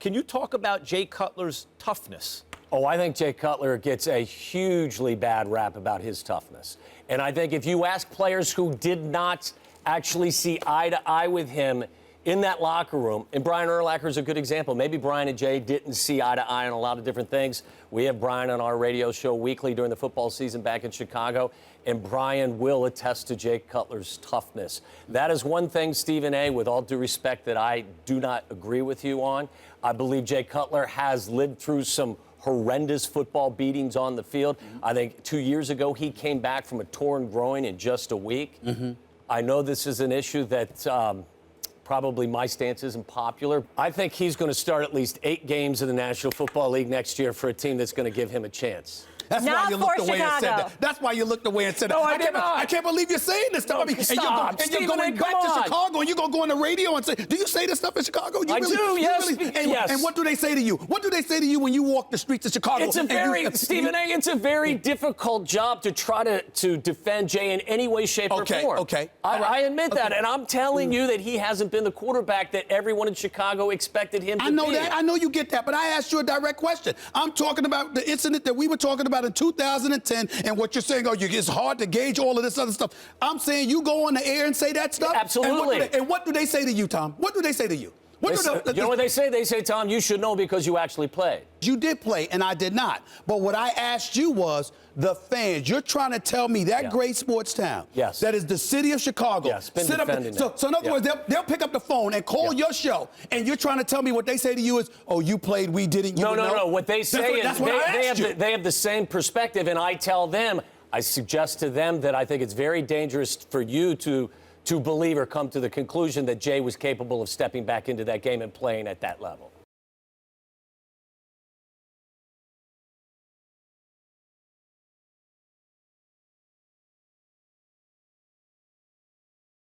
Can you talk about Jay Cutler's toughness? Oh, I think Jay Cutler gets a hugely bad rap about his toughness. And I think if you ask players who did not actually see eye to eye with him in that locker room, and Brian Urlacher is a good example. Maybe Brian and Jay didn't see eye to eye on a lot of different things. We have Brian on our radio show weekly during the football season back in Chicago, and Brian will attest to Jay Cutler's toughness. That is one thing, Stephen A., with all due respect, that I do not agree with you on. I believe Jay Cutler has lived through some horrendous football beatings on the field. I think 2 years ago he came back from a torn groin in just a week. I know this is an issue that probably my stance isn't popular. I think he's going to start at least 8 games in the National Football League next year for a team that's going to give him a chance. That's why you looked away and said that. That's why you looked away and said that. I can't believe you're saying this stuff. No, stop. And you're going back to Chicago, and you're going to go on the radio and say, do you say this stuff in Chicago? I do, yes. And what do they say to you? What do they say to you when you walk the streets of Chicago? It's a very, Stephen A., it's a very difficult job to try to defend Jay in any way, shape, or form. Okay. I admit that, and I'm telling you that he hasn't been the quarterback that everyone in Chicago expected him to be. I know that. I know you get that, but I asked you a direct question. I'm talking about the incident that we were talking about in 2010, and what you're saying, it's hard to gauge all of this other stuff. I'm saying you go on the air and say that stuff? Absolutely. And what do they say to you, Tom? What do they say to you? You know what they say? They say, Tom, you should know because you actually played. You did play, and I did not. But what I asked you was the fans. You're trying to tell me that great sports town, that is the city of Chicago. Been defending so in other words, they'll pick up the phone and call your show, and you're trying to tell me what they say to you is, oh, you played, we didn't. No. What they say is they have the same perspective, and I tell them, I suggest to them that I think it's very dangerous for you to believe or come to the conclusion that Jay was capable of stepping back into that game and playing at that level.